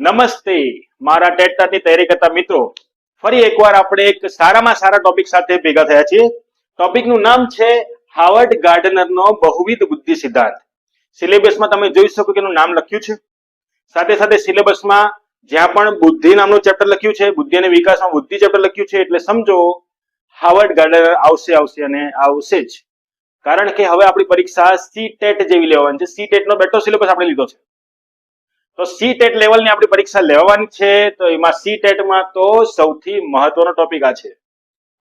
નમસ્તે મારા ટેટની તૈયારી કરતા મિત્રો, ફરી એકવાર આપણે એક સારામાં સારા ટોપિક સાથે ભેગા થયા છીએ. ટોપિકનું નામ છે હાવર્ડ ગાર્ડનરનો બહુવિધ બુદ્ધિ સિદ્ધાંત. સિલેબસમાં તમે જોઈ શકો કે એનું નામ લખ્યું છે. સાથે સાથે સિલેબસમાં જ્યાં પણ બુદ્ધિ નામનું ચેપ્ટર લખ્યું છે, બુદ્ધિ અને વિકાસમાં બુદ્ધિ ચેપ્ટર લખ્યું છે, એટલે સમજો હાવર્ડ ગાર્ડનર આવશે અને આવશે જ. કારણ કે હવે આપણી પરીક્ષા સી ટેટ જેવી લેવાની છે. સી ટેટ નો બેટો સિલેબસ આપણે લીધો છે. તો સી ટેટ લેવલની આપણી પરીક્ષા લેવાની છે. તો એમાં સી ટેટમાં તો સૌથી મહત્વનો ટોપિક આ છે.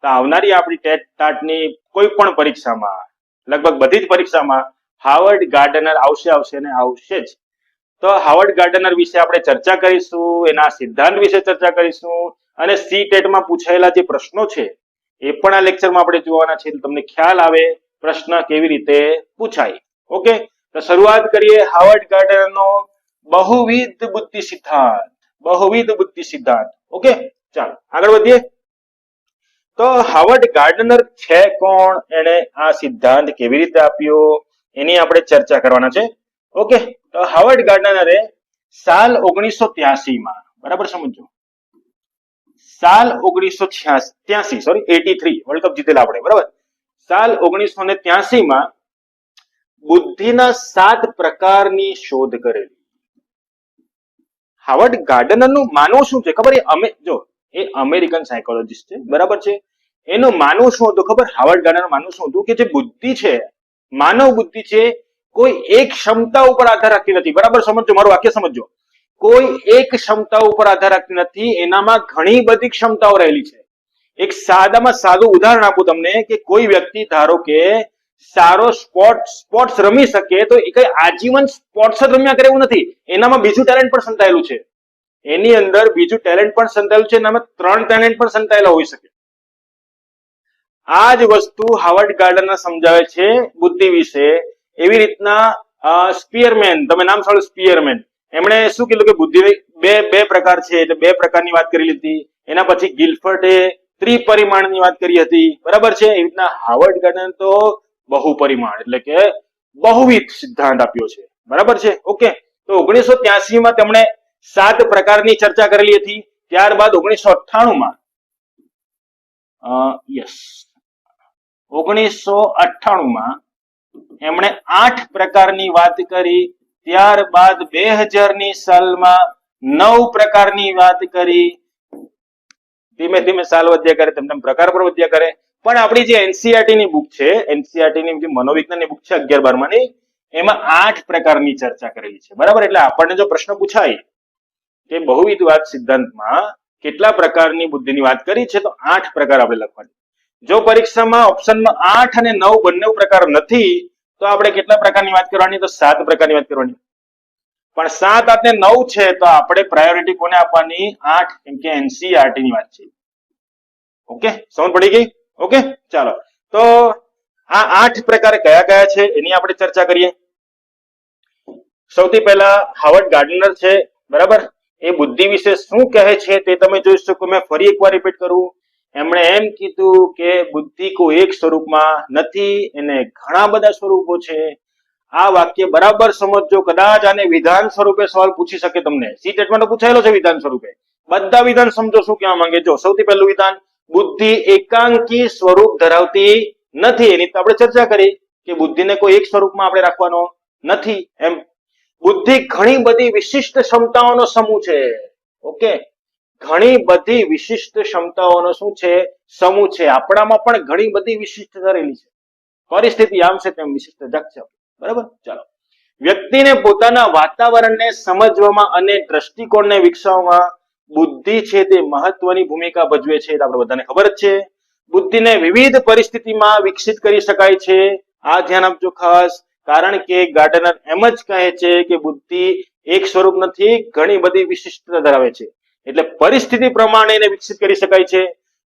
તો આવનારી આપણી ટેટ ટાટની કોઈ પણ પરીક્ષામાં, લગભગ બધી જ પરીક્ષામાં હાવર્ડ ગાર્ડનર આવશે અને આવશે જ. તો હાવર્ડ ગાર્ડનર વિશે આપણે ચર્ચા કરીશું, એના સિદ્ધાંત વિશે ચર્ચા કરીશું, અને સી ટેટમાં પૂછાયેલા જે પ્રશ્નો છે એ પણ આ લેક્ચરમાં આપણે જોવાના છે. તમને ખ્યાલ આવે પ્રશ્ન કેવી રીતે પૂછાય. ઓકે, તો શરૂઆત કરીએ હાવર્ડ ગાર્ડનરનો બહુવિધ બુદ્ધિ સિદ્ધાંત. બહુવિધ બુદ્ધિ સિદ્ધાંત. ઓકે, ચાલો આગળ વધીએ. તો હાવર્ડ ગાર્ડનર છે કોણ, એને આ સિદ્ધાંત કેવી રીતે આપ્યો, એની આપણે ચર્ચા કરવાના છે. ઓકે, તો હાવર્ડ ગાર્ડનરે સાલ 1983 માં, બરાબર સમજો, સાલ 1983 વર્લ્ડ કપ જીતેલા આપણે, બરાબર, સાલ 1983 માં બુદ્ધિના 7 પ્રકારની શોધ કરેલી. હાવર્ડ ગાર્ડનરનું માનવું શું છે ખબર? એ અમેરિકન સાયકોલોજીસ્ટ છે, બરાબર છે. એનું માનવું શું હતું ખબર? હાવર્ડ ગાર્ડનર માનવું શું હતું કે જે બુદ્ધિ છે, માનવ બુદ્ધિ છે, કોઈ એક ક્ષમતા ઉપર આધાર રાખતી નથી. બરાબર સમજો, મારું વાક્ય સમજો. કોઈ એક ક્ષમતા ઉપર આધાર રાખતી નથી, એનામાં ઘણી બધી ક્ષમતાઓ રહેલી છે. એક સાદામાં સાદું ઉદાહરણ આપું તમને કે કોઈ વ્યક્તિ ધારો કે સારો સ્પોર્ટ્સ રમી શકે, તો એ કઈ આજીવન સ્પોર્ટ્સ જ રમ્યા કરે એવું નથી. એનામાં બીજું ટેલેન્ટ પણ સંતાયેલું છે. એની અંદર બીજું ટેલેન્ટ પણ સંતાયેલું છે, એનામાં 3 ટેલેન્ટ પણ સંતાયેલા હોઈ શકે. આ જ વસ્તુ હાવર્ડ ગાર્ડનર સમજાવે છે બુદ્ધિ વિશે. એવી રીતના સ્પીયરમેન, તમે નામ સાંભળ્યું સ્પીયરમેન, એમણે શું કીધું કે બુદ્ધિ બે પ્રકાર છે, એટલે 2 પ્રકારની વાત કરી લીધી. એના પછી ગિલફર્ટે ત્રિપરિમાણની વાત કરી હતી, બરાબર છે. એવી રીતના હાવર્ડ ગાર્ડનર તો બહુપરિમાણ એટલે કે બહુવિધ સિદ્ધાંત આપ્યો છે, બરાબર છે. ઓકે, તો 1983 માં તેમણે 7 પ્રકારની ચર્ચા કરેલી હતી. ત્યારબાદ 1998 માં 1998 માં એમણે 8 પ્રકારની વાત કરી. ત્યારબાદ 2000 સાલમાં 9 પ્રકારની વાત કરી. ધીમે ધીમે સાલ વધ્યા કરે, તેમ પ્રકાર પર વધ્યા કરે. પણ આપણી જે એનસીઈઆરટી ની બુક છે, એનસીઈઆરટી ની જે મનોવિજ્ઞાનની બુક છે 11-12 ની, એમાં 8 પ્રકારની ચર્ચા કરેલી છે, બરાબર. એટલે આપણને જો પ્રશ્ન પૂછાય કે બહુવિધવાદ સિદ્ધાંતમાં કેટલા પ્રકારની બુદ્ધિની વાત કરી છે, તો 8 પ્રકાર આપણે લખવાની. જો પરીક્ષામાં ઓપ્શનમાં 8 અને 9 બંને પ્રકાર નથી, તો આપણે કેટલા પ્રકારની વાત કરવાની? તો 7 પ્રકારની વાત કરવાની. પણ 7, 8 ને 9 છે, તો આપણે પ્રાયોરિટી કોને આપવાની? 8, કેમ કે એનસીઈઆરટી ની વાત છે. ઓકે, સમજ પડી ગઈ? ઓકે, ચાલો. તો આ 8 પ્રકાર કયા કયા છે એની આપણે ચર્ચા કરીએ. સૌથી પહેલા હાવર્ડ ગાર્ડનર છે, બરાબર. એ બુદ્ધિ વિશે શું કહે છે તે તમે જોઈ શકો. મેં ફરી એકવાર રિપીટ કરું. એમણે એમ કીધું કે બુદ્ધિ કોઈ એક સ્વરૂપમાં નથી, એને ઘણા બધા સ્વરૂપો છે. આ વાક્ય બરાબર સમજો. કદાચ આને વિધાન સ્વરૂપે સવાલ પૂછી શકે તમને. સી ટેટમાં તો પૂછાયેલો છે વિધાન સ્વરૂપે. બધા વિધાન સમજો શું કહેવા માંગે. જો સૌથી પહેલું વિધાન, બુદ્ધિ એકાંકી સ્વરૂપ ધરાવતી નથી. એની તો આપણે ચર્ચા કરી કે બુદ્ધિને કોઈ એક સ્વરૂપમાં આપણે રાખવાનો નથી. એમ બુદ્ધિ ઘણી બધી વિશિષ્ટ ક્ષમતાઓનો સમૂહ છે. ઓકે, ઘણી બધી વિશિષ્ટ ક્ષમતાઓનો શું છે? સમૂહ છે. આપણામાં પણ ઘણી બધી વિશિષ્ટતા રહેલી છે. પરિસ્થિતિ આમ છે તેમ વિશિષ્ટ જગ છે, બરાબર. ચાલો, વ્યક્તિને પોતાના વાતાવરણને સમજવામાં અને દ્રષ્ટિકોણને વિકસાવવામાં બુદ્ધિ છે તે મહત્વની ભૂમિકા ભજવે છે. આપણે બધાને ખબર જ છે. બુદ્ધિને વિવિધ પરિસ્થિતિમાં વિકસિત કરી શકાય છે. આ ધ્યાન આપજો ખાસ. કારણ કે ગાર્ડનર એમ જ કહે છે કે બુદ્ધિ એક સ્વરૂપ નથી, ઘણી બધી વિશિષ્ટતા ધરાવે છે. એટલે પરિસ્થિતિ પ્રમાણે એને વિકસિત કરી શકાય છે.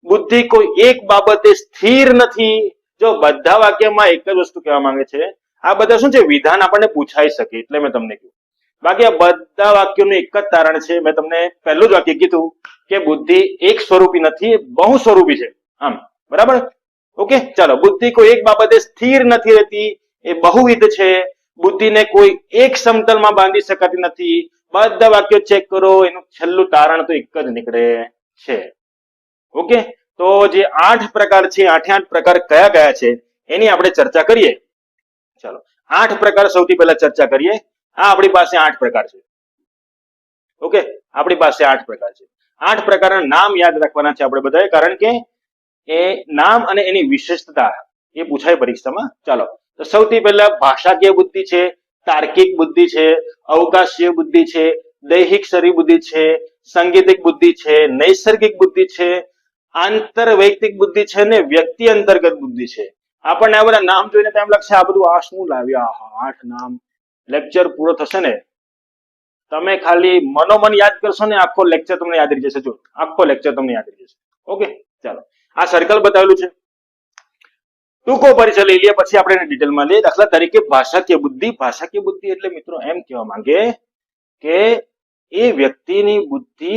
બુદ્ધિ કોઈ એક બાબતે સ્થિર નથી. જો બધા વાક્યમાં એક જ વસ્તુ કહેવા માંગે છે. આ બધા શું છે? વિધાન આપણને પૂછાઈ શકે, એટલે મેં તમને કહ્યું. બાકી આ બધા વાક્યોનું એક જ તારણ છે. મેં તમને પહેલું જ વાક્ય કીધું કે બુદ્ધિ એક સ્વરૂપી નથી, બહુ સ્વરૂપી છે. આમ, બરાબર. ઓકે, ચાલો. બુદ્ધિ કોઈ એક બાબતે સ્થિર નથી રહેતી, એ બહુવિધ છે. બુદ્ધિને કોઈ એક સમતલમાં બાંધી શકાતી નથી. બધા વાક્યો ચેક કરો, એનું છેલ્લું તારણ તો એક જ નીકળે છે. ઓકે, તો જે 8 પ્રકાર છે, 8 પ્રકાર કયા કયા છે એની આપણે ચર્ચા કરીએ. ચાલો 8 પ્રકાર સૌથી પહેલા ચર્ચા કરીએ. આ આપણી પાસે 8 પ્રકાર છે. ઓકે, આપણી પાસે 8 પ્રકાર છે. 8 પ્રકારના નામ યાદ રાખવાના છે આપણે બધાએ, કારણ કે એ નામ અને એની વિશેષતા એ પૂછાય પરીક્ષામાં. ચાલો, તો સૌથી પહેલા ભાષાકીય બુદ્ધિ છે, તાર્કિક બુદ્ધિ છે, અવકાશીય બુદ્ધિ છે, દૈહિક શરીર બુદ્ધિ છે, સાંગીતિક બુદ્ધિ છે, નૈસર્ગિક બુદ્ધિ છે, આંતરવૈયક્તિક બુદ્ધિ છે ને વ્યક્તિ અંતર્ગત બુદ્ધિ છે. આપણને આ બધા નામ જોઈને તેમ લાગશે આ બધું આ શું લાવ્યા, 8 નામ. લેક્ચર પૂરો થશે ને તમે ખાલી મનોમન યાદ કરશો ને આખો લેક્ચર તમને યાદ રહી જશે. જો આખો લેક્ચર તમને યાદ રહી જશે. ઓકે, ચાલો આ સર્કલ બતાવેલું છે. ટૂંકો પરિચય લઈ લઈએ, પછી આપણે ડિટેલમાં લઈએ. દાખલા તરીકે ભાષાકીય બુદ્ધિ. ભાષાકીય બુદ્ધિ એટલે મિત્રો એમ કહેવા માંગે કે એ વ્યક્તિની બુદ્ધિ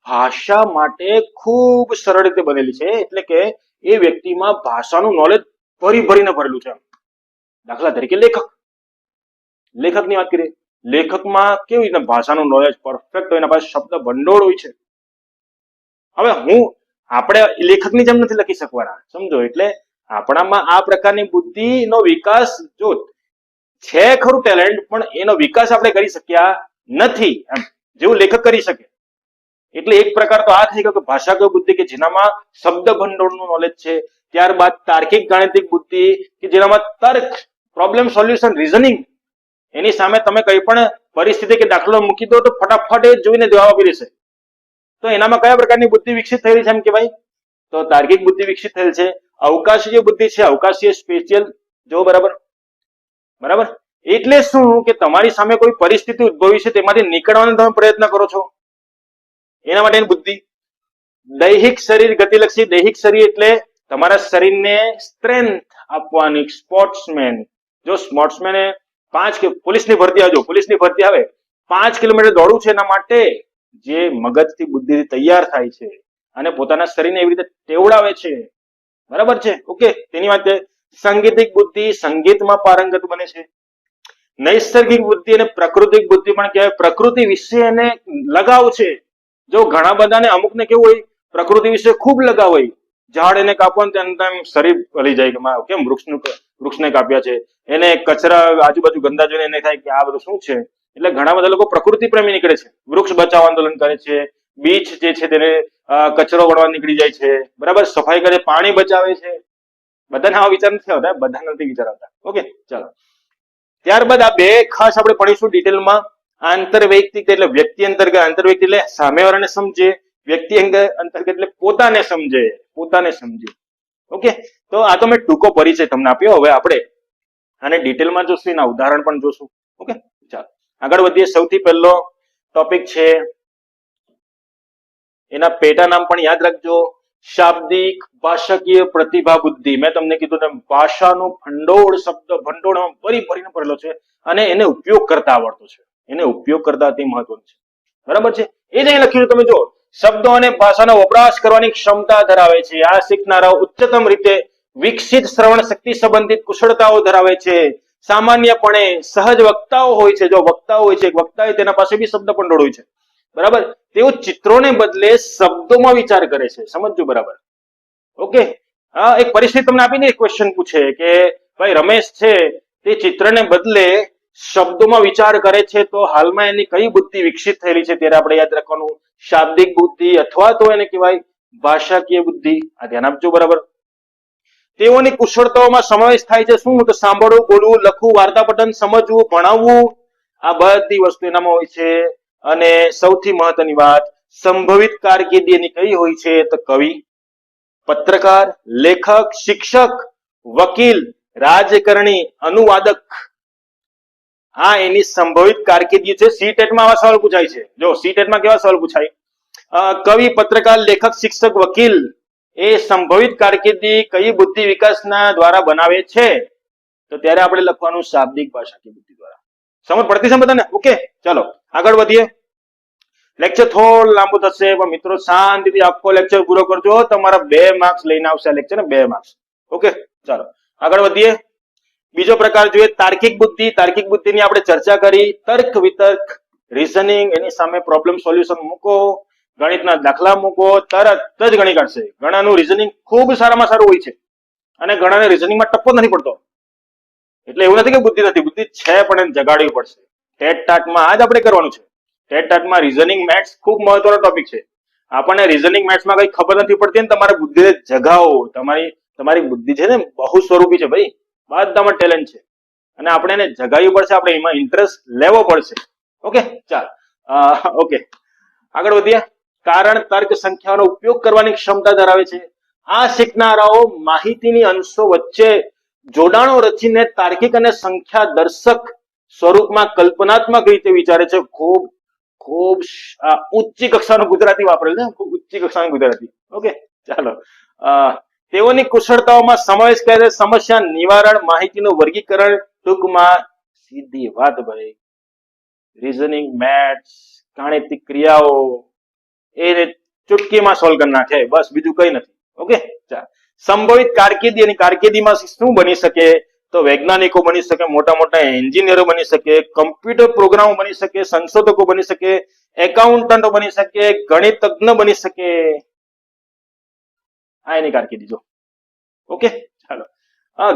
ભાષા માટે ખૂબ સરળ રીતે બનેલી છે, એટલે કે એ વ્યક્તિમાં ભાષાનું નોલેજ ભરીને ભરેલું છે. દાખલા તરીકે લેખકની વાત કરીએ. લેખકમાં કેવી રીતે ભાષાનું નોલેજ પરફેક્ટ હોય, એના પાસે શબ્દ ભંડોળ હોય છે. હવે આપણે લેખકની જેમ નથી લખી શકવાના, સમજો. એટલે આપણામાં આ પ્રકારની બુદ્ધિનો વિકાસ જો છે ખરું ટેલેન્ટ, પણ એનો વિકાસ આપણે કરી શક્યા નથી એમ, જેવું લેખક કરી શકે. એટલે એક પ્રકાર તો આ થઈ ગયો કે ભાષાકીય બુદ્ધિ કે જેનામાં શબ્દ ભંડોળનું નોલેજ છે. ત્યારબાદ તાર્કિક ગાણિતિક બુદ્ધિ કે જેનામાં તર્ક, પ્રોબ્લેમ સોલ્યુશન, રીઝનિંગ, એની સામે તમે કઈ પણ પરિસ્થિતિ કે દાખલો મૂકી દો તો ફટાફટ એ જોઈને જવાબ આપી દેશે. તો એનામાં કયા પ્રકારની બુદ્ધિ વિકસિત થયેલી છે એમ કે ભાઈ, તો તાર્કિક બુદ્ધિ વિકસિત થયેલ છે. અવકાશીય બુદ્ધિ છે, અવકાશીય સ્પેશિયલ જો બરાબર. એટલે શું કે તમારી સામે કોઈ પરિસ્થિતિ ઉદ્ભવી છે, તેમાંથી નીકળવાનો તમે પ્રયત્ન કરો છો, એના માટેની બુદ્ધિ. દૈહિક શરીર ગતિલક્ષી. દૈહિક શરીર એટલે તમારા શરીરને સ્ટ્રેન્થ આપવાની. સ્પોર્ટ્સમેન, જો સ્પોર્ટ્સમેને પોલીસની ભરતી આવજો, પોલીસની ભરતી આવે, 5 કિલોમીટર દોડવું છે, એના માટે જે મગજથી બુદ્ધિથી તૈયાર થાય છે અને પોતાના શરીરને એવી રીતે ટેવડાવે છે, બરાબર છે. ઓકે, તેની વાત છે. સાંગીતિક બુદ્ધિ, સંગીતમાં પારંગત બને છે. નૈસર્ગિક બુદ્ધિ અને પ્રાકૃતિક બુદ્ધિ પણ કહેવાય. પ્રકૃતિ વિશે એને લગાવ છે. જો ઘણા બધાને અમુકને કેવું હોય, પ્રકૃતિ વિશે ખૂબ લગાવ હોય. ઝાડ એને કાપવાનું ત્યાં શરીર હલી જાય કે કેમ વૃક્ષને કાપ્યા છે, એને કચરા આજુબાજુ ગંદા જોઈને એને થાય કે આ બધું શું છે. એટલે ઘણા બધા લોકો પ્રકૃતિ પ્રેમી નીકળે છે, વૃક્ષ બચાવ આંદોલન કરે છે, બીચ જે છે તેને કચરો વળવા નીકળી જાય છે, બરાબર, સફાઈ કરે, પાણી બચાવે છે. બધાને આવા વિચાર નથી આવતા, બધા નથી વિચાર આવતા. ઓકે, ચાલો. ત્યારબાદ આ બે ખાસ આપણે પઢીશું ડિટેલમાં. આંતરવૈયક્તિક એટલે વ્યક્તિ અંતર્ગત. આંતરવૈયક્તિક એટલે સામેવાળાને સમજે, વ્યક્તિ અંતર્ગત એટલે પોતાને સમજે. ઓકે, તો આ તો મેં ટૂંકો પરિચય તમને આપ્યો. હવે આપણે આને ડિટેલમાં જોશું, એના ઉદાહરણ પણ જોશું. ઓકે, ચાલો આગળ વધીએ. સૌથી પહેલો ટોપિક છે, એના પેટા નામ પણ યાદ રાખજો. શાબ્દિક ભાષાકીય પ્રતિભા બુદ્ધિ. મેં તમને કીધું તેમ ભાષાનું ભંડોળ, શબ્દ ભંડોળ ભરીને ભરેલો છે અને એને ઉપયોગ કરતા આવડતો છે. એને ઉપયોગ કરતા તે મહત્વનું છે, બરાબર છે. એ જ અહીં લખ્યું તમે જો, શબ્દો અને ભાષાનો વપરાશ કરવાની ક્ષમતા ધરાવે છે. આ શીખનારાઓ ઉચ્ચતમ રીતે વિકસિત શ્રવણ શક્તિ સંબંધિત કુશળતાઓ ધરાવે છે. સામાન્યપણે સહજ વક્તાઓ હોય છે. જો વક્તાઓ હોય છે, વક્તા હોય તેના પાસે બી શબ્દ ભંડોળ હોય છે, બરાબર. તેઓ ચિત્રોને બદલે શબ્દોમાં વિચાર કરે છે. સમજજો બરાબર. ઓકે, એક પરિસ્થિતિ તમને આપીને એક ક્વેશ્ચન પૂછે કે ભાઈ રમેશ છે તે ચિત્રને બદલે શબ્દોમાં વિચાર કરે છે, તો હાલમાં એની કઈ બુદ્ધિ વિકસિત થયેલી છે? ત્યારે આપણે યાદ રાખવાનું શાબ્દિક બુદ્ધિ અથવા તો એને કહેવાય ભાષાકીય બુદ્ધિ. આ ધ્યાન આપજો બરાબર. તેઓની કુશળતાઓમાં સમાવેશ થાય છે શું? તો સાંભળવું, બોલવું, લખવું, વાર્તા પઠન, સમજવું, ભણાવવું, આ બધી વસ્તુ એનામાં હોય છે. અને સૌથી મહત્વની વાત, સંભવિત કારકિર્દી એની કઈ હોય છે? તો કવિ, પત્રકાર, લેખક, શિક્ષક, વકીલ, રાજકારણી, અનુવાદક. આ એની સંભવિત કારકિર્દી છે. સીટેટમાં આવા સવાલ પૂછાય છે. જો સીટેટમાં કેવા સવાલ પૂછાય? કવિ, પત્રકાર, લેખક, શિક્ષક, વકીલ એ સંભવિત કારકિર્દી કઈ બુદ્ધિ વિકાસના દ્વારા બનાવે છે? તો ત્યારે આપણે લખવાનું શાબ્દિક ભાષાકીય બુદ્ધિ દ્વારા. સમજ પડતી છે બધાને? ઓકે, ચાલો આગળ વધીએ. લેક્ચર થોડો લાંબો થશે, પણ મિત્રો શાંતિથી આખો લેક્ચર પૂરો કરજો. તમારા 2 માર્ક્સ લઈને આવશે આ લેક્ચર ને, 2 માર્ક્સ. ઓકે, ચાલો આગળ વધીએ. બીજો પ્રકાર જોઈએ તાર્કિક બુદ્ધિ. તાર્કિક બુદ્ધિની આપણે ચર્ચા કરી. તર્ક વિતર્ક રીઝનિંગ, એની સામે પ્રોબ્લેમ સોલ્યુશન મૂકો, ગણિતના દાખલા મૂકો, તરત જ ગણી કાઢશે. ઘણાનું રીઝનિંગ ખૂબ સારામાં સારું હોય છે અને ઘણાને રીઝનિંગમાં ટપ્પો નથી પડતો. એટલે એવું નથી કે બુદ્ધિ નથી, બુદ્ધિ છે પણ એને જગાડવી પડશે. ટેટ ટાટમાં આ જ આપણે કરવાનું છે. ટેટ ટાટમાં રીઝનિંગ મેથ્સ ખૂબ મહત્વનો ટોપિક છે. આપણને રીઝનિંગ મેથ્સમાં કઈ ખબર નથી પડતી ને તમારે બુદ્ધિને જગાવો. તમારી બુદ્ધિ છે ને બહુ સ્વરૂપી છે ભાઈ, બધામાં ટેલેન્ટ છે અને આપણે એને જગાવવી પડશે, આપણે એમાં ઇન્ટરેસ્ટ લેવો પડશે. ઓકે, ચાલ ઓકે આગળ વધીએ. કારણ તર્ક સંખ્યાનો ઉપયોગ કરવાની ક્ષમતા ધરાવે છે. આ શીખનારાઓ માહિતીની અંશો વચ્ચે જોડાણો રચીને તાર્કિક અને સંખ્યા દર્શક સ્વરૂપમાં કલ્પનાત્મક રીતે વિચારે છે. ખૂબ ખૂબ ઉચ્ચ કક્ષાનું ગુજરાતી વાપરેલ છે, ખૂબ ઉચ્ચ કક્ષાનું ગુજરાતી. ઓકે, ચાલો. તેઓની કુશળતાઓમાં સમાવેશ કરે છે સમસ્યા નિવારણ, માહિતીનું વર્ગીકરણ, ટૂંકમાં સીધી વાત ભાઈ, રીઝનિંગ, મેથ્સ, ગાણિતિક ક્રિયાઓ એને ચુટકીમાં સોલ્વ કરી નાખે, બસ બીજું કઈ નથી. ઓકે, ચાલ. સંભવિત કારકિર્દી, અને કારકિર્દીમાં શું બની શકે? તો વૈજ્ઞાનિકો બની શકે, મોટા મોટા એન્જિનિયરો બની શકે, કમ્પ્યુટર પ્રોગ્રામો બની શકે, સંશોધકો બની શકે, એકાઉન્ટન્ટો બની શકે, ગણિતજ્ઞ બની શકે. આ એની કારકિર્દી જો. ઓકે, ચાલો.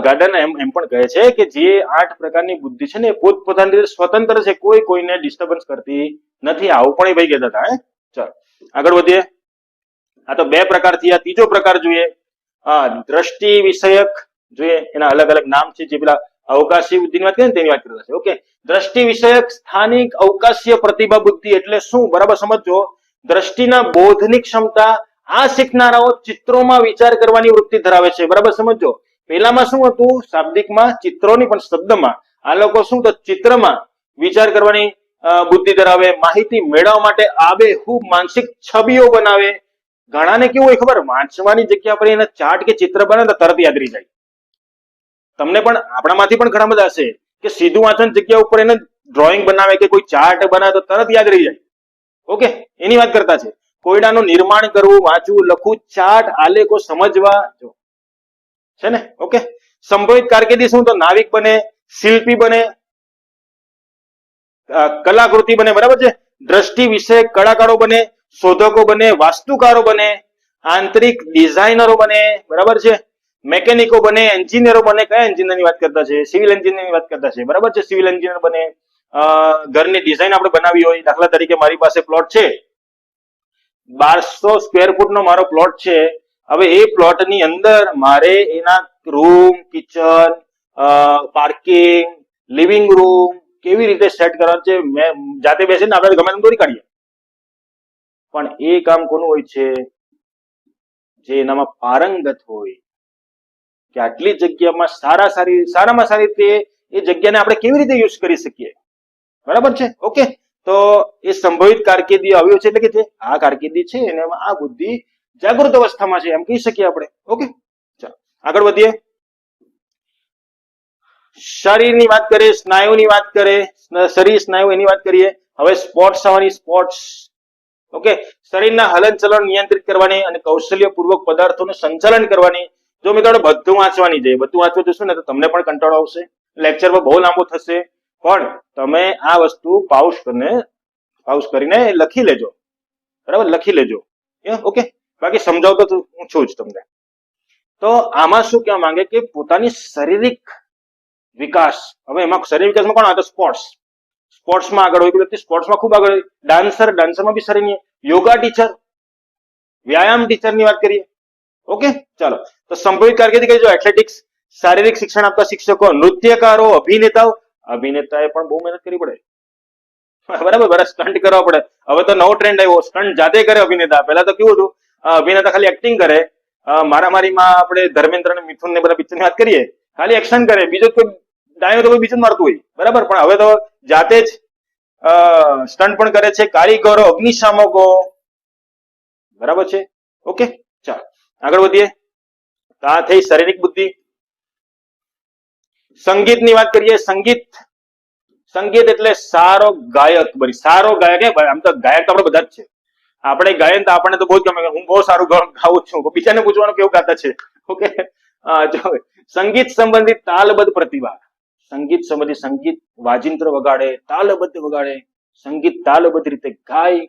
ગાર્ડન એમ પણ કહે છે કે જે 8 પ્રકારની બુદ્ધિ છે ને એ પોતપોતાની રીતે સ્વતંત્ર છે, કોઈ કોઈને ડિસ્ટર્બન્સ કરતી નથી. આવું પણ એ ભાઈ કહેતા હતા. ચાલો આગળ વધીએ. આ તો 2 પ્રકાર થયા. ત્રીજો પ્રકાર જોઈએ, દ્રષ્ટિ વિષયક જોઈએ. એના અલગ અલગ નામ છે, જે પેલા અવકાશી બુદ્ધિની વાત કરીએ તેની વાત કરતા છે. ઓકે, દ્રષ્ટિ વિષયક સ્થાનિક અવકાશીય પ્રતિભા બુદ્ધિ એટલે શું? બરાબર સમજો. દ્રષ્ટિના બોધની ક્ષમતા. આ શીખનારાઓ ચિત્રોમાં વિચાર કરવાની વૃત્તિ ધરાવે છે. બરાબર સમજો. પેલામાં શું હતું? શાબ્દિકમાં ચિત્રોની, પણ શબ્દમાં આ લોકો શું તો ચિત્રમાં વિચાર કરવાની બુદ્ધિ ધરાવે. માહિતી મેળવવા માટે આબેહૂબ માનસિક છબીઓ બનાવે. ઘણાને કેવું હોય ખબર? વાંચવાની જગ્યા પર એને ચાર્ટ કે ચિત્ર બનાવે તો તરત યાદ રહી જાય. તમને પણ, આપણામાંથી પણ ઘણા બધા હશે કે સીધું વાંચવાની જગ્યા ઉપર એને ડ્રોઈંગ બનાવે કે કોઈ ચાર્ટ બનાવે તો તરત યાદ રહી જાય. ઓકે, એની વાત કરતા છે. કોયડાનું નિર્માણ કરવું, વાંચવું, લખવું, ચાર્ટ, આલેખો સમજવા છે ને. ઓકે, સંભવિત કારકિર્દી શું? તો નાવિક બને, શિલ્પી બને, કલાકૃતિ બને. બરાબર છે. દ્રષ્ટિ વિશે કલાકારો બને, શોધકો બને, વાસ્તુકારો બને, આંતરિક ડિઝાઇનરો બને. બરાબર છે. મેકેનિકો બને, એન્જિનિયરો બને. કયા એન્જિનિયરની વાત કરતા છે? સિવિલ એન્જિનિયરની વાત કરતા છે. બરાબર છે. સિવિલ એન્જિનિયર બને. ઘરની ડિઝાઇન આપણે બનાવી હોય, દાખલા તરીકે મારી પાસે પ્લોટ છે, 1200 સ્ક્વેર ફૂટનો મારો પ્લોટ છે. હવે એ પ્લોટની અંદર મારે એના room, kitchen, parking, living room કેવી રીતે સેટ કરવાનું છે મેં જાતે બેસીને આપણે ગમે તેમ દોરી કાઢીએ. પણ એ કામ કોનું હોય છે? જે એનામાં પારંગત હોય કે આટલી જગ્યામાં સારામાં સારી રીતે એ જગ્યાને આપણે કેવી રીતે યુઝ કરી શકીએ. બરાબર છે. ઓકે, તો એ સંભવિત કારકિર્દી આવ્યો છે, એટલે કે જે આ કારકિર્દી છે એનામાં આ બુદ્ધિ જાગૃત અવસ્થામાં છે એમ કહી શકીએ આપણે. ઓકે, ચાલો આગળ વધીએ. શરીરની વાત કરીએ, સ્નાયુની વાત કરીએ, શરીર સ્નાયુ એની વાત કરીએ. હવે સ્પોર્ટ્સ આવવાની. સ્પોર્ટ્સ. ઓકે, શરીરના હલનચલન નિયંત્રિત કરવાની અને કૌશલ્યપૂર્વક પદાર્થોનું સંચાલન કરવાની. જો મિત્રો બધું વાંચવાની છે, બધું વાંચવા જશો ને તો તમને પણ કંટાળો આવશે, લેક્ચરમાં બહુ લાંબો થશે. પણ તમે આ વસ્તુ પાઉસ કરીને લખી લેજો. બરાબર, લખી લેજો. ઓકે, બાકી સમજાવતો તો હું છું જ તમને. તો આમાં શું કહેવા માંગે કે પોતાની શારીરિક વિકાસ. હવે એમાં શરીર વિકાસમાં કોણ આવે? સ્પોર્ટ્સ. સ્પોર્ટ્સમાં આગળ હોય, વ્યક્તિ સ્પોર્ટ્સમાં ખૂબ આગળ હોય. ડાન્સરમાં બી શરીરની. યોગા ટીચર, વ્યાયામ ટીચરની વાત કરીએ. ઓકે, ચાલો. તો સંભવિત કારકિર્દી કઈ? જો એથ્લેટિક્સ, શારીરિક શિક્ષણ આપતા શિક્ષકો, નૃત્યકારો, અભિનેતાઓ. અભિનેતાએ પણ બહુ મહેનત કરવી પડે. બરાબર, સ્ટન્ટ કરવા પડે. હવે તો નવો ટ્રેન્ડ આવ્યો, સ્ટન્ટ જાતે કરે અભિનેતા. પહેલા તો કેવું હતું? અભિનેતા ખાલી એક્ટિંગ કરે. મારામારીમાં આપણે ધર્મેન્દ્ર અને મિથુન ને બધા પિક્ચરની વાત કરીએ, ખાલી એક્શન કરે, બીજો કોઈ ડાયો તો કોઈ બીજું મારતું હોય. બરાબર, પણ હવે તો જાતે જ સ્ટન્ટ પણ કરે છે. કારીગરો, અગ્નિશામકો. બરાબર છે. ઓકે, ચાલો આગળ વધીએ. આ થઈ શારીરિક બુદ્ધિ. સંગીતની વાત કરીએ. સંગીત એટલે સારો ગાયક બની. સારો ગાયક આમ તો ગાયક તો આપણે બધા જ છે. આપણે ગાયન તો આપણને તો બહુ જ ગમે. હું બહુ સારું ગાઉં છું. બીજાને પૂછવાનું કેવું ગાતા છે. ઓકે, જો સંગીત સંબંધિત તાલબદ્ધ પ્રતિભા. સંગીત સંબંધિત, સંગીત વાજિંત્ર વગાડે, તાલબદ્ધ વગાડે, સંગીત તાલબદ્ધ રીતે ગાય.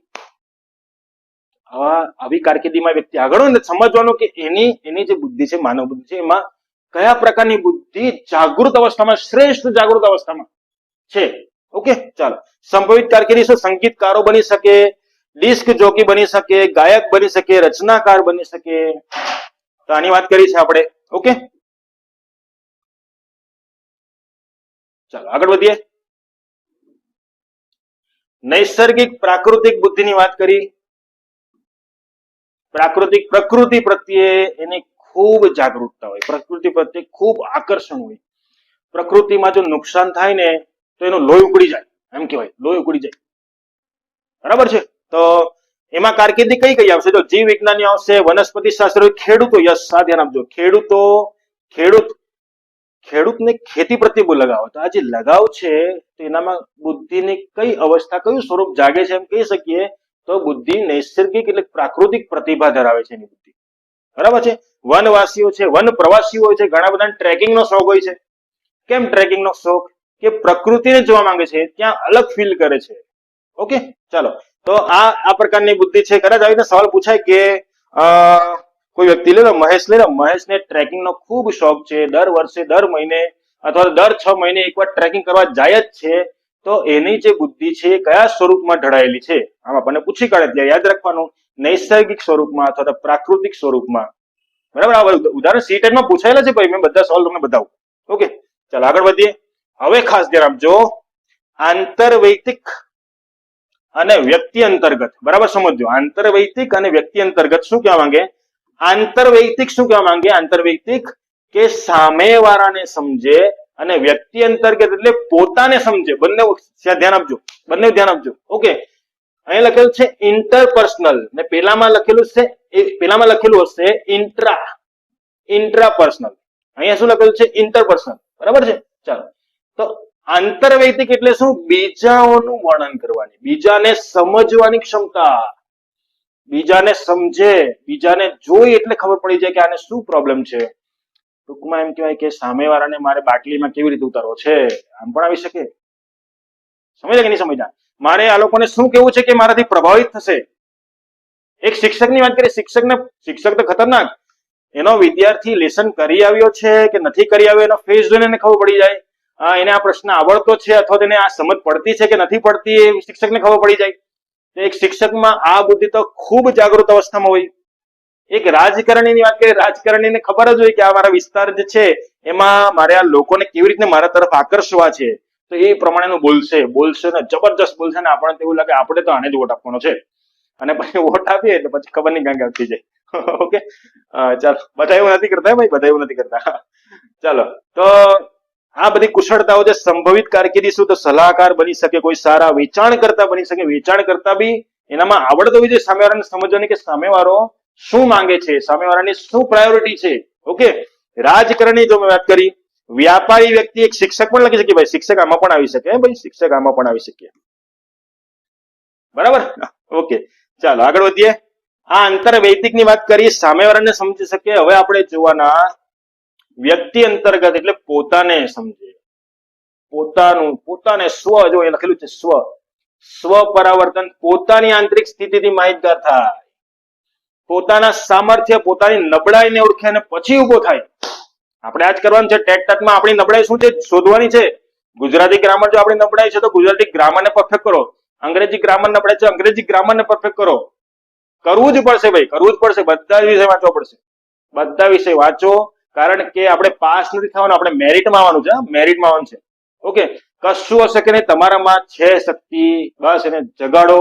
આવી કારકિર્દીમાં વ્યક્તિ આગળ હોય ને સમજવાનું કે એની જે બુદ્ધિ છે, માનવ બુદ્ધિ છે, એમાં કયા પ્રકારની બુદ્ધિ જાગૃત અવસ્થામાં, શ્રેષ્ઠ જાગૃત અવસ્થામાં છે. ઓકે, ચાલો. સંભવિત કારકિર્દી શું? સંગીતકારો બની શકે, ડિસ્ક જોકી બની શકે, ગાયક બની શકે, રચનાકાર બની શકે. તો આની વાત કરી છે આપણે. ઓકે, ચાલો આગળ વધીએ. નૈસર્ગિક પ્રાકૃતિક બુદ્ધિની વાત કરી. પ્રકૃતિ પ્રત્યે એની ખૂબ જાગૃતતા હોય, પ્રકૃતિ પ્રત્યે ખૂબ આકર્ષણ હોય. પ્રકૃતિમાં જો નુકસાન થાય ને તો એનું લોહી ઉકળી જાય, એમ કહેવાય, લોહી ઉકળી જાય. બરાબર છે. તો એમાં કારકિર્દી કઈ કઈ આવશે? તો જીવ વિજ્ઞાની આવશે, વનસ્પતિ શાસ્ત્ર, ખેડૂતો. યસ, આ ધ્યાન આપજો. ખેડૂતને ખેતી પ્રત્યે બહુ લગાવ. તો આ જે લગાવ છે તો એનામાં બુદ્ધિની કઈ અવસ્થા, કયું સ્વરૂપ જાગે છે એમ કહી શકીએ તો બુદ્ધિ નૈસર્ગિક એટલે પ્રાકૃતિક પ્રતિભા ધરાવે છે એની બુદ્ધિ. બરાબર છે. વનવાસીઓ છે, વન પ્રવાસીઓ હોય છે, ઘણા બધા ટ્રેકિંગ નો શોખ હોય છે. કેમ ટ્રેકિંગ નો શોખ? કે પ્રકૃતિને જોવા માંગે છે, ત્યાં અલગ ફીલ કરે છે. ઓકે, ચાલો. તો આ પ્રકારની બુદ્ધિ છે. કદાચ આવીને સવાલ પૂછાય કે કોઈ વ્યક્તિ લે લો, મહેશને ટ્રેકિંગ નો ખૂબ શોખ છે, દર વર્ષે, દર મહિને અથવા દર 6 મહિને એકવાર ટ્રેકિંગ કરવા જાય જ છે. તો એની જે બુદ્ધિ છે કયા સ્વરૂપમાં ઢળાયેલી છે? આમ આપણને પૂછી કાઢે ત્યારે યાદ રાખવાનું, નૈસર્ગિક સ્વરૂપમાં અથવા પ્રાકૃતિક સ્વરૂપમાં. બરાબર, આ ઉદાહરણ સીટેટમાં પૂછાયેલા છે ભાઈ, મેં બધા સવાલ તમને બતાવું. ઓકે, ચાલો આગળ વધીએ. હવે ખાસ ધ્યાન આપજો, આંતરવૈયક્તિક અને વ્યક્તિ અંતર્ગત. બરાબર સમજો, આંતરવૈયક્તિક અને વ્યક્તિ અંતર્ગત શું કહેવા માંગે? આંતરવૈયક્તિક શું કહેવા માંગે? આંતરવૈયક્તિક કે સામેવાળાને સમજે, અને વ્યક્તિ અંતર્ગત એટલે પોતાને સમજે. બંને ધ્યાન આપજો, બંને ધ્યાન આપજો. ઓકે, અહીં લખેલું છે ઇન્ટરપર્સનલ ને પેલામાં લખેલું હશે ઇન્ટ્રાપર્સનલ. અહીંયા શું લખેલું છે? ઇન્ટરપર્સનલ. બરાબર છે. ચાલો, તો આંતરવૈયક્તિક એટલે શું? બીજાઓનું વર્ણન કરવાની, બીજાને સમજવાની ક્ષમતા. બીજાને સમજે, બીજાને જોઈ એટલે ખબર પડી જાય કે આને શું પ્રોબ્લેમ છે. ટૂંકમાં એમ કહેવાય કે સામેવાળાને મારે બાટલીમાં કેવી રીતે ઉતારવો છે, આમ પણ આવી શકે. સમજ્યા કે નહીં સમજ્યા? મારે આ લોકોને શું કેવું છે કે મારાથી પ્રભાવિત થશે. એક શિક્ષકની વાત કરીએ. શિક્ષક તો ખતરનાક. એનો વિદ્યાર્થી લેસન કરી આવ્યો છે કે નથી કરી આવ્યો, એનો ફેસ જોઈને એને ખબર પડી જાય. એને આ પ્રશ્ન આવડતો છે અથવા તેને આ સમજ પડતી છે કે નથી પડતી, એ શિક્ષકને ખબર પડી જાય. એક શિક્ષકમાં આ બુદ્ધિ તો ખૂબ જાગૃત અવસ્થામાં હોય. એક રાજકારણીની વાત કરીએ. રાજકારણીને ખબર જ હોય કે આ મારા વિસ્તાર જે છે એમાં મારે આ લોકોને કેવી રીતે મારા તરફ આકર્ષવા છે, તો એ પ્રમાણેનું બોલશે ને જબરજસ્ત બોલશે ને આપણને એવું લાગે આપણે તો આને જ વોટ આપવાનો છે, અને પછી વોટ આપીએ એટલે પછી ખબર નહીં ક્યાં થઈ જાય. ઓકે, ચાલો, બધા એવું નથી કરતા ભાઈ, બધા એવું નથી કરતા. ચાલો, તો આ બધી કુશળતાઓ જે સંભવિત કારકિર્દી શું? તો સલાહકાર બની શકે, કોઈ સારા વેચાણ કરતા બની શકે. વેચાણ કરતા બી એનામાં આવડત હોવી જોઈએ સામેવાળાને સમજવાની કે સામેવાળો શું માંગે છે, સામેવાળાની શું પ્રાયોરિટી છે. ઓકે, રાજકારણી જો મેં વાત કરી. વ્યાપારી વ્યક્તિ, એક શિક્ષક પણ લખી શકે ભાઈ, શિક્ષક આમાં પણ આવી શકે ભાઈ, શિક્ષક આમાં પણ આવી શકે. બરાબર, ઓકે, ચાલો આગળ વધીએ. આ આંતરવૈયક્તિક ની વાત કરી, સામેવાળાને સમજી શકે. હવે આપણે જોવાના વ્યક્તિ અંતર્ગત એટલે પોતાને સમજે, પોતાને સ્વ, જો એ લખેલું છે સ્વ પરાવર્તન, પોતાની આંતરિક સ્થિતિથી માહિતગાર થાય, પોતાના સામર્થ્ય, પોતાની નબળાઈને ઓળખે અને પછી ઉભો થાય. આપણે આજ કરવાનું છે. ટેટમાં આપણી નબળાઈ શું છે શોધવાની છે. ગુજરાતી ગ્રામર જો આપણી નબળાઈ છે તો ગુજરાતી ગ્રામરને પરફેક્ટ કરો. અંગ્રેજી ગ્રામર નબળાઈ છે, અંગ્રેજી ગ્રામરને પરફેક્ટ કરો. કરવું જ પડશે ભાઈ, કરવું જ પડશે. બધા વિષય વાંચવા પડશે, બધા વિષય વાંચો. કારણ કે આપણે પાસ નથી થવાનું, આપણે મેરિટમાં આવવાનું છે. મેરિટમાં આવવાનું છે. ઓકે, કશું હશે કે નહીં, તમારામાં છે શક્તિ, બસ એને જગાડો.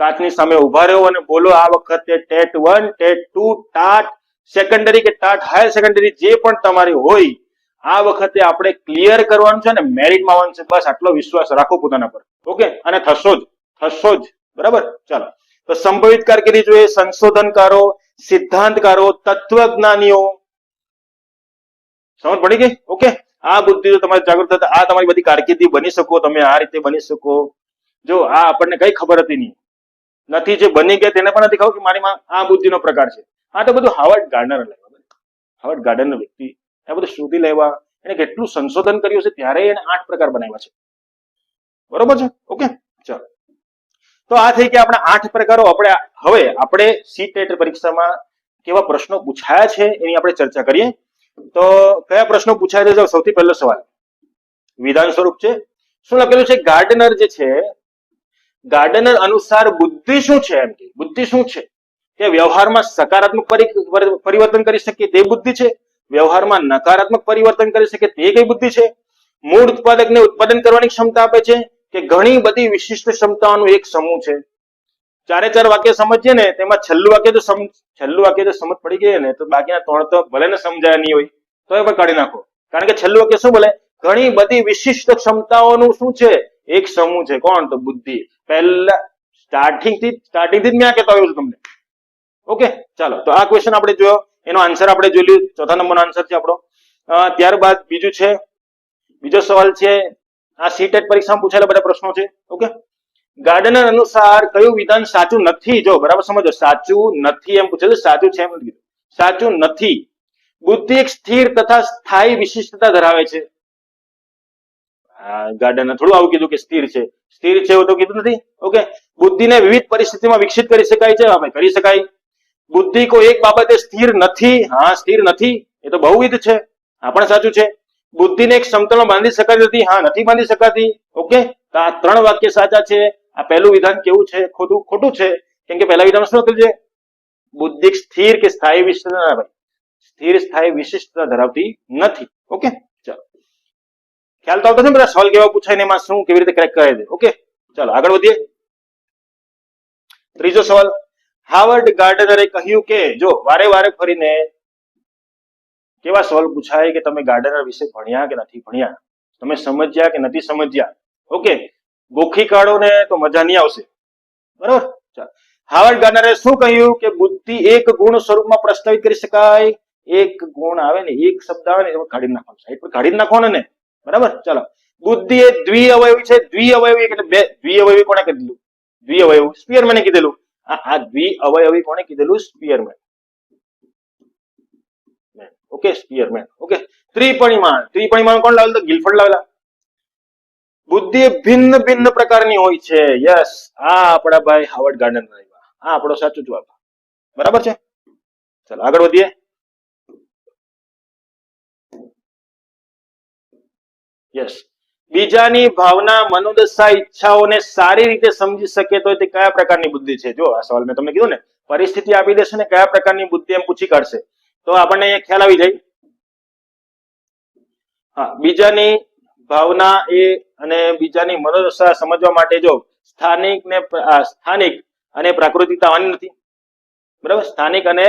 કાચની સામે ઉભા રહ્યો અને બોલો, આ વખતે ટેટ 1, ટેટ 2, ટાટ સેકન્ડરી કે ટાટ હાયર સેકન્ડરી જે પણ તમારી હોય, આ વખતે આપણે ક્લિયર કરવાનું છે અને મેરિટમાં આવવાનું છે. બસ આટલો વિશ્વાસ રાખો પોતાના પર. ઓકે, અને થશો જ. બરાબર, ચાલો. તો સંભવિત કારકિર્દી જોઈએ. સંશોધનકારો, સિદ્ધાંતકારો, તત્વજ્ઞાનીઓ. સમજ પડી ગઈ? ઓકે, આ બુદ્ધિ તો તમારી જાગૃત થતા આ તમારી બધી કારકિર્દી બની શકો. તમે આ રીતે બની શકો. જો આ આપણને કઈ ખબર હતી નહીં, નથી જે બની ગયા તેને પણ નથી ખબર કે મારીમાં આ બુદ્ધિનો પ્રકાર છે. આ તો બધું હાવર્ડ ગાર્ડનર લેવા, હાવર્ડ ગાર્ડનર વ્યક્તિ આ બધું શોધી લેવા, એને કેટલું સંશોધન કર્યું છે ત્યારે એને 8 પ્રકાર બનાવ્યા છે. બરોબર છે? ઓકે, ચાલો. તો આ થઈ ગયા આપણા 8 પ્રકારો. આપણે સીટેટ પરીક્ષામાં કેવા પ્રશ્નો પૂછાયા છે એની આપણે ચર્ચા કરીએ. તો કયા પ્રશ્નો પૂછાય છે? સૌથી પહેલો સવાલ વિધાન સ્વરૂપ છે. શું લખેલું છે? ગાર્ડનર જે છે, ગાર્ડનર અનુસાર બુદ્ધિ શું છે? એમ કે બુદ્ધિ શું છે કે વ્યવહારમાં સકારાત્મક પરિવર્તન કરી શકીએ તે બુદ્ધિ છે, વ્યવહારમાં નકારાત્મક પરિવર્તન કરી શકે તે કઈ બુદ્ધિ છે, મૂળ ઉત્પાદકને ઉત્પાદન કરવાની ક્ષમતા આપે છે, કે ઘણી બધી વિશિષ્ટ ક્ષમતાઓનો એક સમૂહ છે. 4 વાક્ય સમજીએ ને તેમાં છેલ્લું વાક્ય જો સમજ પડી ગઈ ને તો બાકીના 3 તો ભલે ને સમજાયા નહીં હોય તો એ પણ કાઢી નાખો. કારણ કે છેલ્લું વાક્ય શું બોલે? ઘણી બધી વિશિષ્ટ ક્ષમતાઓનું શું છે? એક સમૂહ છે. કોણ? તો બુદ્ધિ. પહેલા સ્ટાર્ટિંગ થી જ મેં આ કહેતો આવ્યો છું તમને. ઓકે, ચાલો. તો આ ક્વેશ્ચન આપણે જોયો, એનો આન્સર આપણે જોઈ લીધું. 4થા નંબરનો આન્સર છે આપણો. ત્યારબાદ બીજો સવાલ છે. આ સીટેટ પરીક્ષામાં પૂછાયેલા બધા પ્રશ્નો છે. ઓકે, ગાર્ડનર અનુસાર કયું વિધાન સાચું નથી? જો બરાબર સમજો, સાચું નથી એમ પૂછેલું, સાચું છે એમ નથી કીધું. સાચું નથી. બુદ્ધિ એક સ્થિર તથા સ્થાયી વિશિષ્ટતા ધરાવે છે. ગાર્ડનર થોડું આવું કીધું કે સ્થિર છે એવું તો કીધું નથી. ઓકે, બુદ્ધિને વિવિધ પરિસ્થિતિમાં વિકસિત કરી શકાય છે. આપણે કરી શકાય. બુદ્ધિ કોઈ એક બાબતે સ્થિર નથી. હા, સ્થિર નથી, એ તો બહુવિધ છે. આ પણ સાચું છે. બુદ્ધિને એક સમતલમાં બાંધી શકાતી નથી. હા, નથી બાંધી શકાતી. ઓકે, તો આ 3 વાક્ય સાચા છે. આ પહેલું વિધાન કેવું છે? ખોટું છે. કેમ કે પહેલા વિધાન શું લખેલું છે? બુદ્ધિ સ્થિર કે સ્થાયી વિશિષ્ટતા, ભાઈ સ્થિર સ્થાયી વિશિષ્ટતા ધરાવતી નથી. ઓકે, ચાલો. ખ્યાલ તો આવતો છે ને બધા સવાલ કેવા પૂછાય ને એમાં શું કેવી રીતે ક્રેક કરે છે. ઓકે, ચાલો આગળ વધીએ. ત્રીજો સવાલ. હાવર્ડ ગાર્ડનરે કહ્યું કે, જો વારે ફરીને કેવા સવાલ પૂછાય કે તમે ગાર્ડનર વિશે ભણ્યા કે નથી ભણ્યા, તમે સમજ્યા કે નથી સમજ્યા. ઓકે, ગોખી કાઢો ને તો મજા નહીં આવશે. બરાબર, ચાલો. હાવર્ડ ગાર્ડનરે શું કહ્યું કે બુદ્ધિ એક ગુણ સ્વરૂપમાં પ્રસ્તાવિત કરી શકાય. એક ગુણ આવે ને, એક શબ્દ આવે ને એમાં કાઢી નાખવાનું, સાઈડ પર કાઢી નાખવાનું ને. બરાબર, ચાલો. બુદ્ધિ એ દ્વિઅવયવી છે. દ્વિઅવયવી એટલે બે. દ્વિઅવયવી કોણે કીધેલું? દ્વિઅવયવી સ્પીયરમેને કીધેલું. આ દ્વિઅવયવી કોણે કીધેલું? સ્પીયરમેન. ઓકે, સ્પીયરમેન. ઓકે, ત્રિપરિમાણ કોણ લાવેલું? તો ગિલફર્ડ લાવેલા. બુદ્ધિ ભિન્ન પ્રકારની હોય છે. યસ, આ આપણા ભાઈ હાવર્ડ ગાર્ડનર આવ્યા. આ આપણો સાચો જવાબ. બરાબર છે. ચાલો આગળ વધીએ. યસ, બીજાની ભાવના, મનોદશા, ઈચ્છાઓને સારી રીતે સમજી શકે તો તે કયા પ્રકારની બુદ્ધિ છે? જો આ સવાલ મેં તમને કીધું ને, પરિસ્થિતિ આપી દેશે ને કયા પ્રકારની બુદ્ધિ એમ પૂછી કાઢશે તો આપણને અહીંયા ખ્યાલ આવી જાય. હા, બીજાની ભાવના અને બીજાની મનોદશા સમજવા માટે જો સ્થાનિક અને પ્રાકૃતિકતા આવવાની નથી. બરાબર, સ્થાનિક અને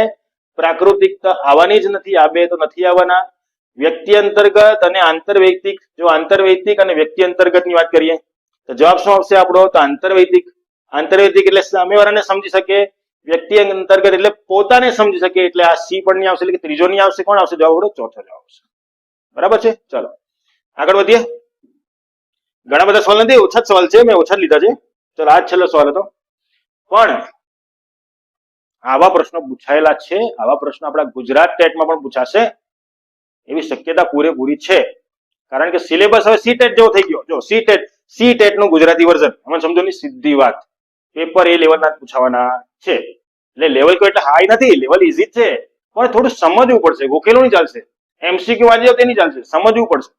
પ્રાકૃતિકતા આવવાની જ નથી. આ બે તો નથી આવવાના. વ્યક્તિ અંતર્ગત અને આંતરવૈયક્તિક. જો આંતરવૈયક્તિક અને વ્યક્તિ અંતર્ગત ની વાત કરીએ તો જવાબ શું આવશે આપણો? તો આંતરવૈયક્તિક. એટલે સામેવાળાને સમજી શકે. વ્યક્તિ અંતર્ગત એટલે પોતાને સમજી શકે. એટલે આ સી પણ નહીં આવશે, એટલે કે ત્રીજો નહીં આવશે. કોણ આવશે? જવાબ આપણો ચોથો જવાબ આવશે. બરાબર છે. ચાલો આગળ વધીએ. ઘણા બધા સવાલ નથી, ઓછા જ સવાલ છે, મેં ઓછા જ લીધા છે. ચાલો, આ જ છેલ્લો સવાલ હતો. પણ આવા પ્રશ્નો પૂછાયેલા છે. આવા પ્રશ્નો આપણા ગુજરાત ટેટમાં પણ પૂછાશે એવી શક્યતા પૂરેપૂરી છે. કારણ કે સિલેબસ હવે સીટેટ જેવો થઈ ગયો. જો સીટેટ નું ગુજરાતી વર્ઝન, અમે સમજો ની સીધી વાત. પેપર એ લેવલના પૂછાવાના છે. એટલે લેવલ કોઈ એટલે હાઈ નથી, લેવલ ઈઝી છે, પણ થોડું સમજવું પડશે. ગોખેલું નહીં ચાલશે, એમસીક્યુ વાંચી જાવ તે નહીં ચાલશે, સમજવું પડશે.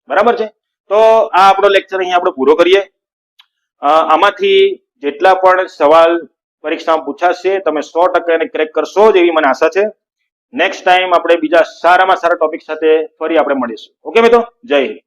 બરાબર છે. તો આ આપણો લેક્ચર અહીંયા આપણે પૂરો કરીએ. આમાંથી જેટલા પણ સવાલ પરીક્ષામાં પૂછાશે તમે 100% એને ક્રેક કરશો જ એવી મને આશા છે. નેક્સ્ટ ટાઈમ આપણે બીજા સારામાં સારા ટોપિક સાથે ફરી આપણે મળીશું. ઓકે મિત્રો, જય હિન્દ.